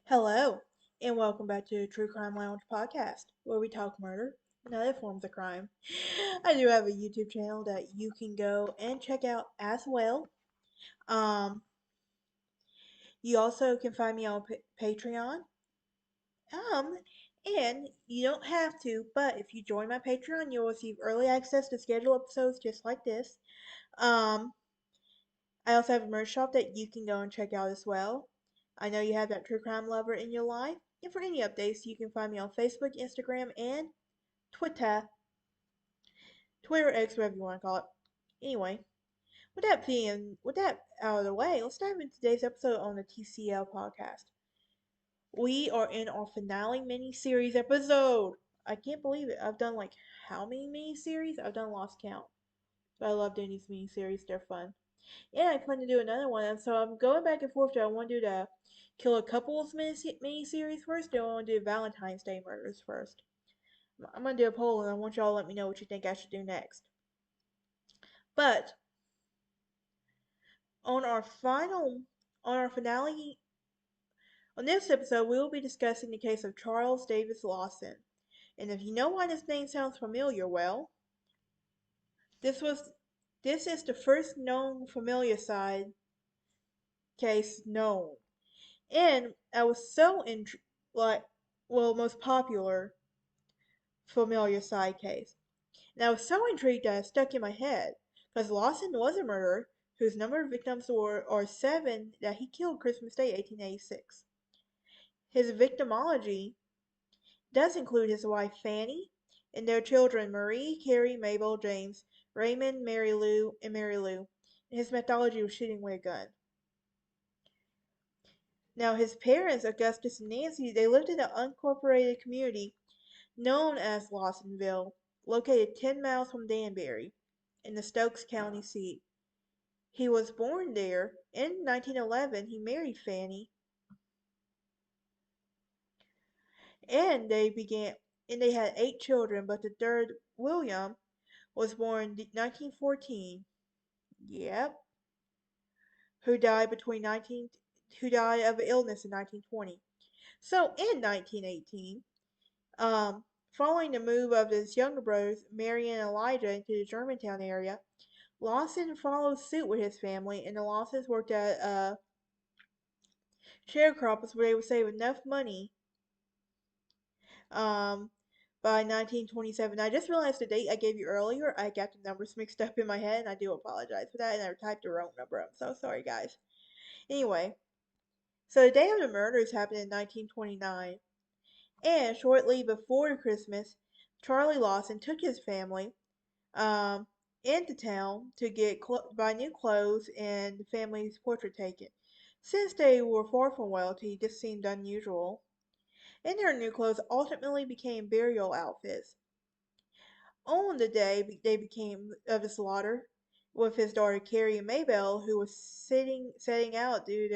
Hello, and welcome back to True Crime Lounge podcast, where we talk murder and other forms of crime. I do have a YouTube channel that you can go and check out as well. Um, you also can find me on Patreon. Um, and you don't have to, but if you join my Patreon, you'll receive early access to scheduled episodes just like this. Um, I also have a merch shop that you can go and check out as well. I know you have that true crime lover in your life. And for any updates, you can find me on Facebook, Instagram, and Twitter. Twitter X, whatever you want to call it. Anyway, with that out of the way, let's dive into today's episode on the TCL podcast. We are in our finale mini-series episode. I can't believe it. I've done like how many mini-series? I've done lost count. But I love doing these mini-series. They're fun. And I plan to do another one. And so I'm going back and forth. Do I want to do the Kill a Couples mini-series first? Or do I want to do Valentine's Day murders first? I'm going to do a poll and I want y'all to let me know what you think I should do next. But on our final, on our finale, on this episode, we will be discussing the case of Charles Davis Lawson. And if you know why this name sounds familiar, well, this was this is the first known familicide case known. And I was so most popular familicide case. And I was so intrigued that it stuck in my head, because Lawson was a murderer whose number of victims are 7 that he killed Christmas Day 1886. His victimology does include his wife Fannie and their children Marie, Carrie, Maybell, James, Raymond, Mary Lou, and Mary Lou. And his methodology was shooting with a gun. Now his parents, Augustus and Nancy, they lived in an unincorporated community known as Lawsonville, located 10 miles from Danbury, in the Stokes County seat. He was born there. In 1911, he married Fannie, and they had 8 children, but the third, William, was born in 1914. Yep, who died between 19 who died of illness in 1920. So in 1918, following the move of his younger brothers, Mary and Elijah, into the Germantown area, Lawson followed suit with his family, and the Lawsons worked at sharecroppers where they would save enough money um, by 1927. I just realized the date I gave you earlier. I got the numbers mixed up in my head, and I do apologize for that, and I typed the wrong number. I'm so sorry, guys. Anyway, so the day of the murders happened in 1929, and shortly before Christmas, Charlie Lawson took his family um, into town to buy new clothes and the family's portrait taken. Since they were far from wealthy, this seemed unusual, and their new clothes ultimately became burial outfits. On the day they became of the slaughter, with his daughter Carrie and Maybell, who was setting out to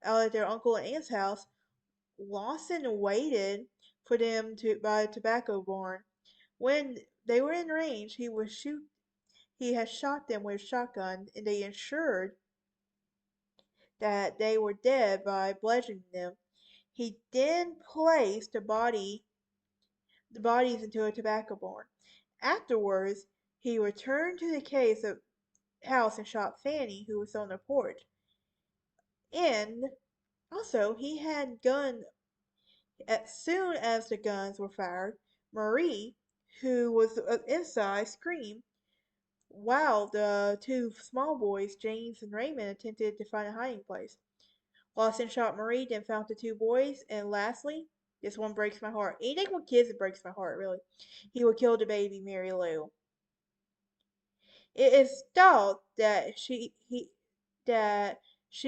out at their uncle and aunt's house, Lawson waited for them to buy a tobacco barn. When they were in range, he had shot them with a shotgun, and they ensured that they were dead by bludgeoning them. He then placed the bodies into a tobacco barn. Afterwards, he returned to the house and shot Fannie, who was on the porch. And also, he had gun. As soon as the guns were fired, Marie, who was inside, screamed, while the 2 small boys, James and Raymond, attempted to find a hiding place. Lawson shot Marie, then found the 2 boys, and lastly, this one breaks my heart. Anything with kids, it breaks my heart, really. He would kill the baby, Mary Lou. It is thought that she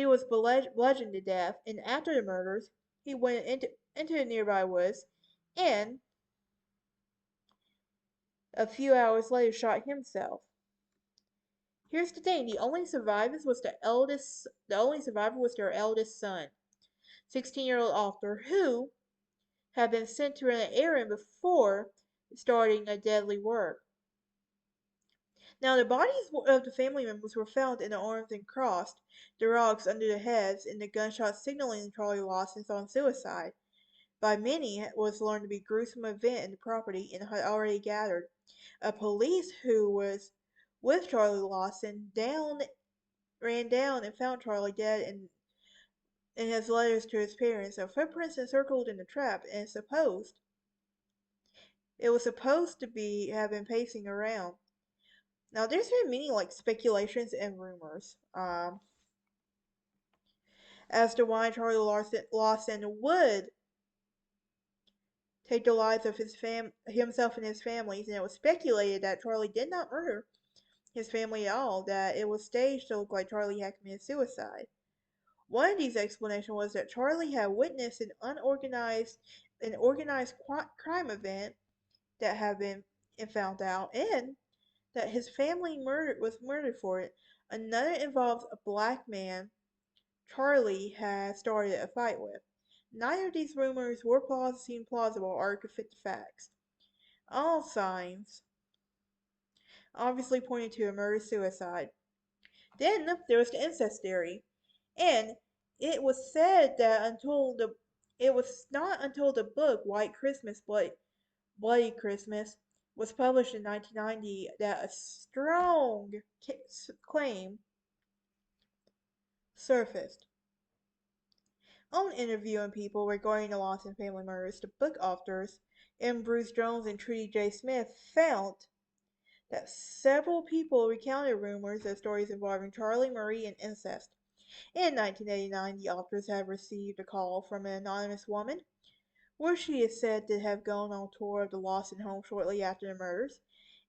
was bludgeoned to death, and after the murders, he went into the nearby woods, and a few hours later shot himself. Here's the thing: The only survivor was their eldest son, 16-year-old Arthur, who had been sent to run an errand before starting a deadly work. Now, the bodies of the family members were found in the arms and crossed, the rocks under the heads, and the gunshots signaling Charlie Lawson's own suicide. By many, it was learned to be a gruesome event in the property and had already gathered. A police who was with Charlie Lawson ran down and found Charlie dead in his letters to his parents. So footprints encircled in the trap, and it was supposed to be have been pacing around. Now, there's been many speculations and rumors as to why Charlie Lawson would take the lives of himself and his families, and it was speculated that Charlie did not murder his family at all, that it was staged to look like Charlie had committed suicide. One of these explanations was that Charlie had witnessed an organized crime event that had been found out, and that his family was murdered for it. Another involves a black man Charlie had started a fight with. Neither of these rumors seemed plausible or could fit the facts. All signs obviously pointed to a murder-suicide. Then there was the incest theory, and it was said that it was not until the book White Christmas, Bloody Christmas was published in 1990 that a strong claim surfaced. On interviewing people regarding the Lawson family murders, the book authors, M. Bruce Jones and Trudy J. Smith, found that several people recounted rumors of stories involving Charlie, Marie, and incest. In 1989, the authors had received a call from an anonymous woman where she is said to have gone on a tour of the Lawson home shortly after the murders,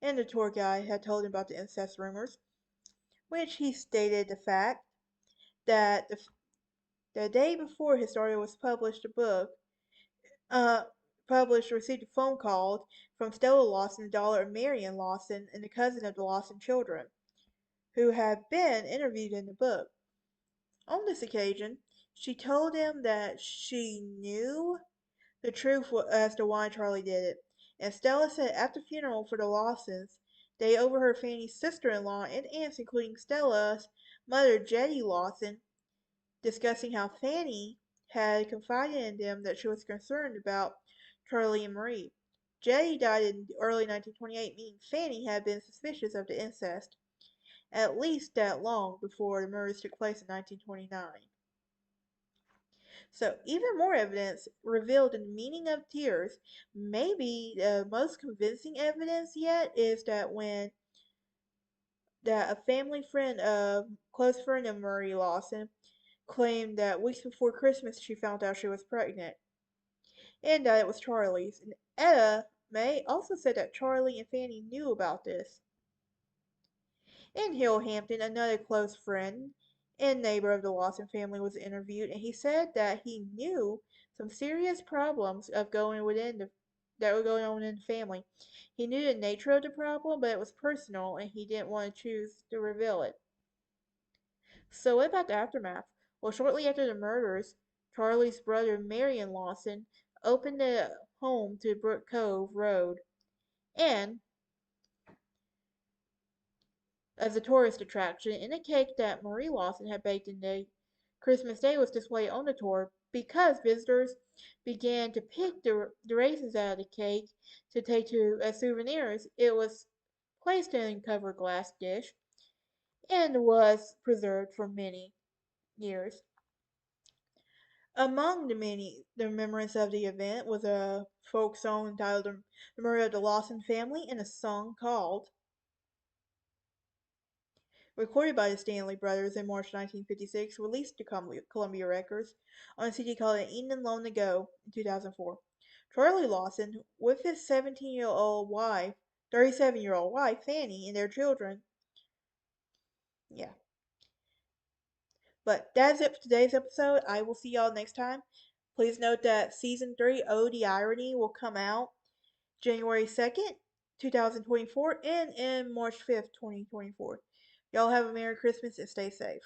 and the tour guide had told him about the incest rumors, which he stated the fact that the day before his story was published, the book uh, published received a phone call from Stella Lawson, the daughter of Marion Lawson, and the cousin of the Lawson children, who had been interviewed in the book. On this occasion, she told him that she knew the truth as to why Charlie did it, and Stella said at the funeral for the Lawsons, they overheard Fannie's sister-in-law and aunts, including Stella's mother, Jettie Lawson, discussing how Fannie had confided in them that she was concerned about Charlie and Marie. Jettie died in early 1928, meaning Fannie had been suspicious of the incest at least that long before the murders took place in 1929. So, even more evidence revealed in the meaning of tears. Maybe the most convincing evidence yet is that a close friend of Marie Lawson, claimed that weeks before Christmas she found out she was pregnant, and that it was Charlie's. And Etta May also said that Charlie and Fannie knew about this. In Hillhampton, another close friend and neighbor of the Lawson family was interviewed, and he said that he knew some serious problems that were going on in the family. He knew the nature of the problem, but it was personal, and he didn't want to choose to reveal it. So what about the aftermath? Well, shortly after the murders, Charlie's brother Marion Lawson opened a home to Brook Cove Road, and as a tourist attraction, and a cake that Marie Lawson had baked in the Christmas Day was displayed on the tour because visitors began to pick the raisins out of the cake to take to as souvenirs. It was placed in a covered glass dish and was preserved for many years. Among the memories of the event was a folk song entitled "The Memory of the Lawson Family" and a song called recorded by the Stanley Brothers in March 1956, released to Columbia Records on a CD called An Evening Long Ago in 2004. Charlie Lawson, with his 37-year-old wife, Fannie, and their children. Yeah. But that's it for today's episode. I will see y'all next time. Please note that Season 3, Oh the Irony, will come out January 2nd, 2024, and in March 5th, 2024. Y'all have a Merry Christmas and stay safe.